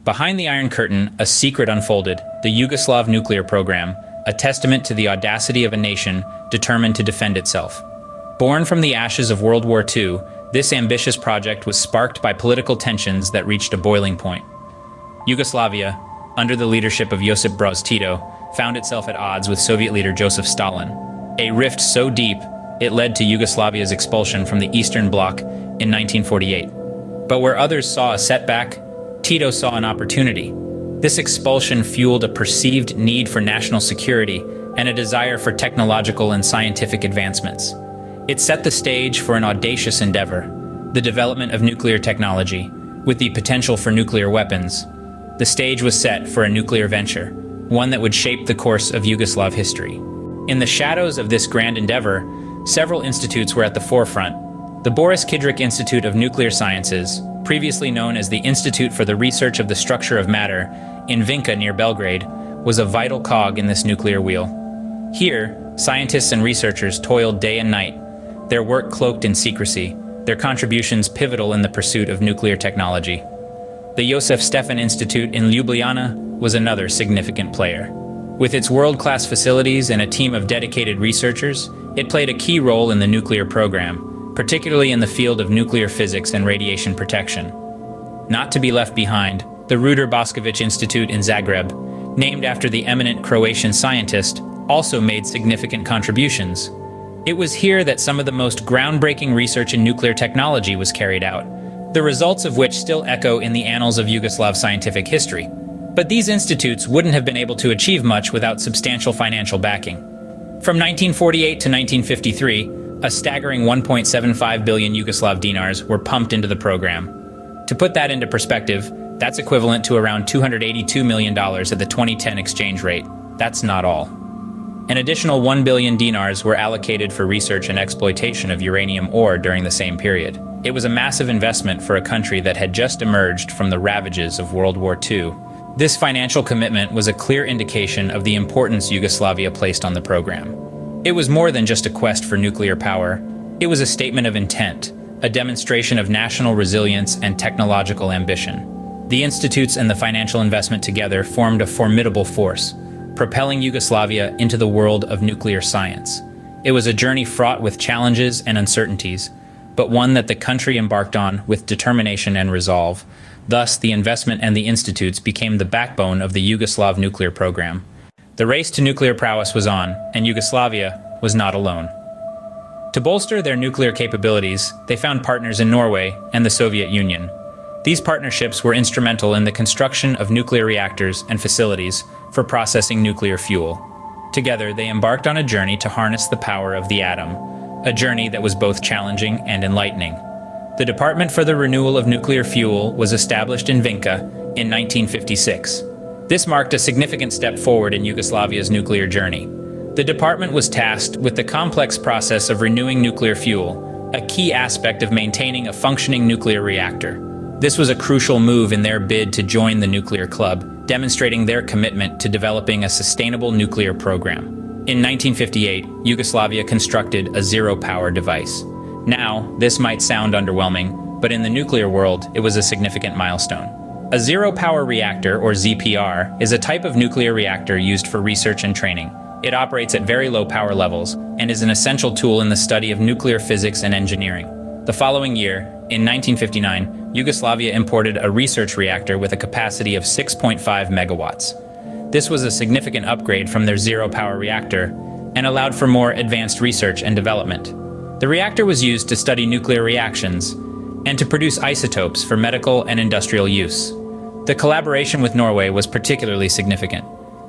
Behind the Iron Curtain, a secret unfolded, the Yugoslav nuclear program, a testament to the audacity of a nation determined to defend itself. Born from the ashes of World War II, this ambitious project was sparked by political tensions that reached a boiling point. Yugoslavia, under the leadership of Josip Broz Tito, found itself at odds with Soviet leader Joseph Stalin. A rift so deep, it led to Yugoslavia's expulsion from the Eastern Bloc in 1948. But where others saw a setback, Tito saw an opportunity. This expulsion fueled a perceived need for national security and a desire for technological and scientific advancements. It set the stage for an audacious endeavor, the development of nuclear technology, with the potential for nuclear weapons. The stage was set for a nuclear venture, one that would shape the course of Yugoslav history. In the shadows of this grand endeavor, several institutes were at the forefront. The Boris Kidrick Institute of Nuclear Sciences, previously known as the Institute for the Research of the Structure of Matter, in Vinča near Belgrade, was a vital cog in this nuclear wheel. Here, scientists and researchers toiled day and night, their work cloaked in secrecy, their contributions pivotal in the pursuit of nuclear technology. The Jožef Stefan Institute in Ljubljana was another significant player. With its world-class facilities and a team of dedicated researchers, it played a key role in the nuclear program, particularly in the field of nuclear physics and radiation protection. Not to be left behind, the Ruđer Bošković Institute in Zagreb, named after the eminent Croatian scientist, also made significant contributions. It was here that some of the most groundbreaking research in nuclear technology was carried out, the results of which still echo in the annals of Yugoslav scientific history. But these institutes wouldn't have been able to achieve much without substantial financial backing. From 1948 to 1953, a staggering 1.75 billion Yugoslav dinars were pumped into the program. To put that into perspective, that's equivalent to around $282 million at the 2010 exchange rate. That's not all. An additional 1 billion dinars were allocated for research and exploitation of uranium ore during the same period. It was a massive investment for a country that had just emerged from the ravages of World War II. This financial commitment was a clear indication of the importance Yugoslavia placed on the program. It was more than just a quest for nuclear power. It was a statement of intent, a demonstration of national resilience and technological ambition. The institutes and the financial investment together formed a formidable force, propelling Yugoslavia into the world of nuclear science. It was a journey fraught with challenges and uncertainties, but one that the country embarked on with determination and resolve. Thus, the investment and the institutes became the backbone of the Yugoslav nuclear program. The race to nuclear prowess was on, and Yugoslavia was not alone. To bolster their nuclear capabilities, they found partners in Norway and the Soviet Union. These partnerships were instrumental in the construction of nuclear reactors and facilities for processing nuclear fuel. Together, they embarked on a journey to harness the power of the atom, a journey that was both challenging and enlightening. The Department for the Renewal of Nuclear Fuel was established in Vinča in 1956. This marked a significant step forward in Yugoslavia's nuclear journey. The department was tasked with the complex process of renewing nuclear fuel, a key aspect of maintaining a functioning nuclear reactor. This was a crucial move in their bid to join the nuclear club, demonstrating their commitment to developing a sustainable nuclear program. In 1958, Yugoslavia constructed a zero-power device. Now, this might sound underwhelming, but in the nuclear world, it was a significant milestone. A zero-power reactor, or ZPR, is a type of nuclear reactor used for research and training. It operates at very low power levels and is an essential tool in the study of nuclear physics and engineering. The following year, in 1959, Yugoslavia imported a research reactor with a capacity of 6.5 megawatts. This was a significant upgrade from their zero-power reactor and allowed for more advanced research and development. The reactor was used to study nuclear reactions and to produce isotopes for medical and industrial use. The collaboration with Norway was particularly significant.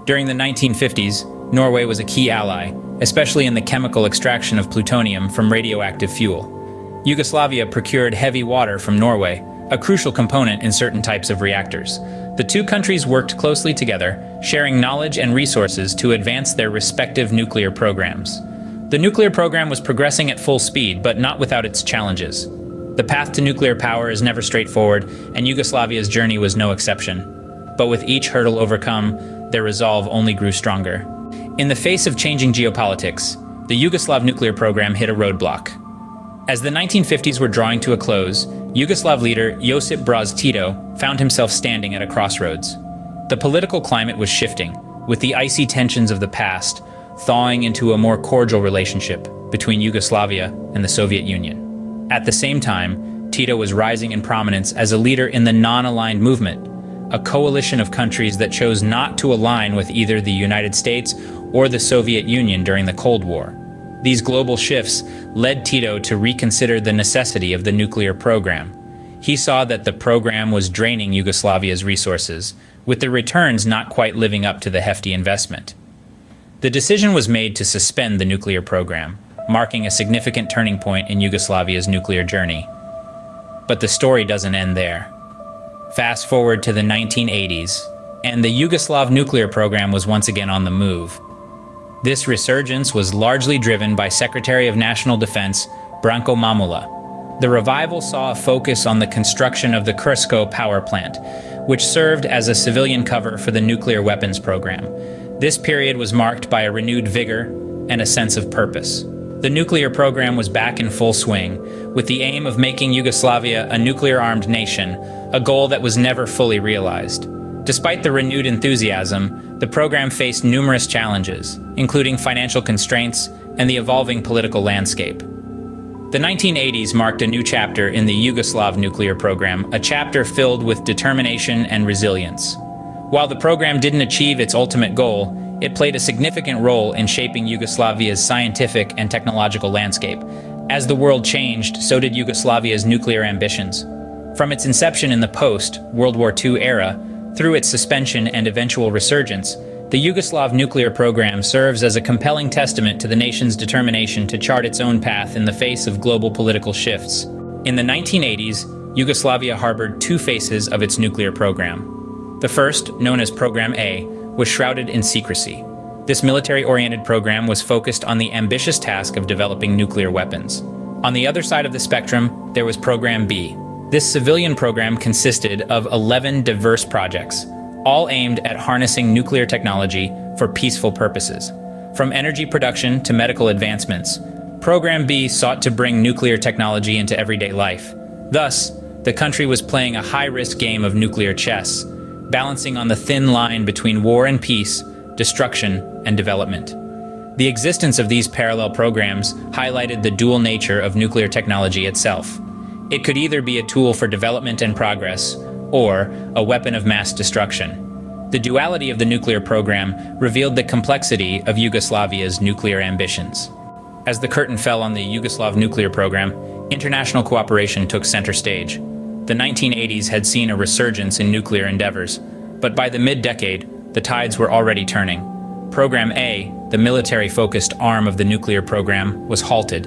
During the 1950s, Norway was a key ally, especially in the chemical extraction of plutonium from radioactive fuel. Yugoslavia procured heavy water from Norway, a crucial component in certain types of reactors. The two countries worked closely together, sharing knowledge and resources to advance their respective nuclear programs. The nuclear program was progressing at full speed, but not without its challenges. The path to nuclear power is never straightforward, and Yugoslavia's journey was no exception. But with each hurdle overcome, their resolve only grew stronger. In the face of changing geopolitics, the Yugoslav nuclear program hit a roadblock. As the 1950s were drawing to a close, Yugoslav leader Josip Broz Tito found himself standing at a crossroads. The political climate was shifting, with the icy tensions of the past thawing into a more cordial relationship between Yugoslavia and the Soviet Union. At the same time, Tito was rising in prominence as a leader in the non-aligned movement, a coalition of countries that chose not to align with either the United States or the Soviet Union during the Cold War. These global shifts led Tito to reconsider the necessity of the nuclear program. He saw that the program was draining Yugoslavia's resources, with the returns not quite living up to the hefty investment. The decision was made to suspend the nuclear program, marking a significant turning point in Yugoslavia's nuclear journey. But the story doesn't end there. Fast forward to the 1980s, and the Yugoslav nuclear program was once again on the move. This resurgence was largely driven by Secretary of National Defense Branko Mamula. The revival saw a focus on the construction of the Krško power plant, which served as a civilian cover for the nuclear weapons program. This period was marked by a renewed vigor and a sense of purpose. The nuclear program was back in full swing, with the aim of making Yugoslavia a nuclear-armed nation, a goal that was never fully realized. Despite the renewed enthusiasm, the program faced numerous challenges, including financial constraints and the evolving political landscape. The 1980s marked a new chapter in the Yugoslav nuclear program, a chapter filled with determination and resilience. While the program didn't achieve its ultimate goal, it played a significant role in shaping Yugoslavia's scientific and technological landscape. As the world changed, so did Yugoslavia's nuclear ambitions. From its inception in the post-World War II era, through its suspension and eventual resurgence, the Yugoslav nuclear program serves as a compelling testament to the nation's determination to chart its own path in the face of global political shifts. In the 1980s, Yugoslavia harbored two faces of its nuclear program. The first, known as Program A, was shrouded in secrecy. This military-oriented program was focused on the ambitious task of developing nuclear weapons. On the other side of the spectrum, there was Program B. This civilian program consisted of 11 diverse projects, all aimed at harnessing nuclear technology for peaceful purposes. From energy production to medical advancements, Program B sought to bring nuclear technology into everyday life. Thus, the country was playing a high-risk game of nuclear chess, balancing on the thin line between war and peace, destruction and development. The existence of these parallel programs highlighted the dual nature of nuclear technology itself. It could either be a tool for development and progress, or a weapon of mass destruction. The duality of the nuclear program revealed the complexity of Yugoslavia's nuclear ambitions. As the curtain fell on the Yugoslav nuclear program, international cooperation took center stage. The 1980s had seen a resurgence in nuclear endeavors, but by the mid-decade, the tides were already turning. Program A, the military-focused arm of the nuclear program, was halted.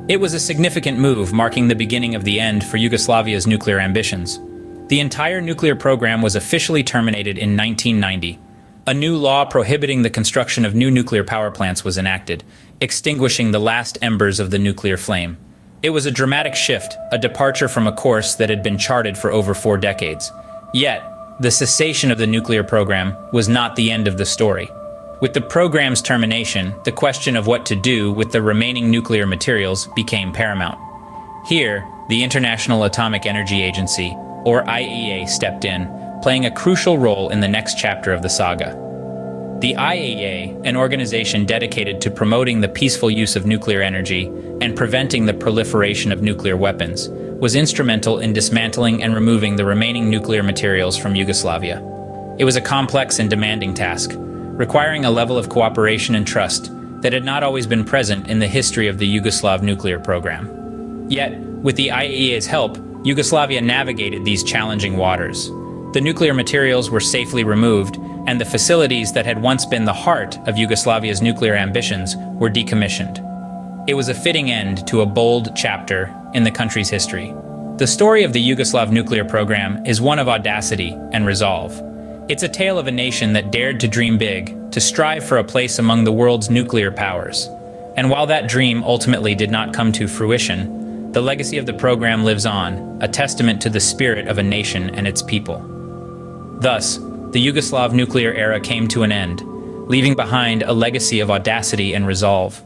It was a significant move, marking the beginning of the end for Yugoslavia's nuclear ambitions. The entire nuclear program was officially terminated in 1990. A new law prohibiting the construction of new nuclear power plants was enacted, extinguishing the last embers of the nuclear flame. It was a dramatic shift, a departure from a course that had been charted for over 4 decades. Yet, the cessation of the nuclear program was not the end of the story. With the program's termination, the question of what to do with the remaining nuclear materials became paramount. Here, the International Atomic Energy Agency, or IAEA, stepped in, playing a crucial role in the next chapter of the saga. The IAEA, an organization dedicated to promoting the peaceful use of nuclear energy and preventing the proliferation of nuclear weapons, was instrumental in dismantling and removing the remaining nuclear materials from Yugoslavia. It was a complex and demanding task, requiring a level of cooperation and trust that had not always been present in the history of the Yugoslav nuclear program. Yet, with the IAEA's help, Yugoslavia navigated these challenging waters. The nuclear materials were safely removed, and the facilities that had once been the heart of Yugoslavia's nuclear ambitions were decommissioned. It was a fitting end to a bold chapter in the country's history. The story of the Yugoslav nuclear program is one of audacity and resolve. It's a tale of a nation that dared to dream big, to strive for a place among the world's nuclear powers. And while that dream ultimately did not come to fruition, the legacy of the program lives on, a testament to the spirit of a nation and its people. Thus, the Yugoslav nuclear era came to an end, leaving behind a legacy of audacity and resolve.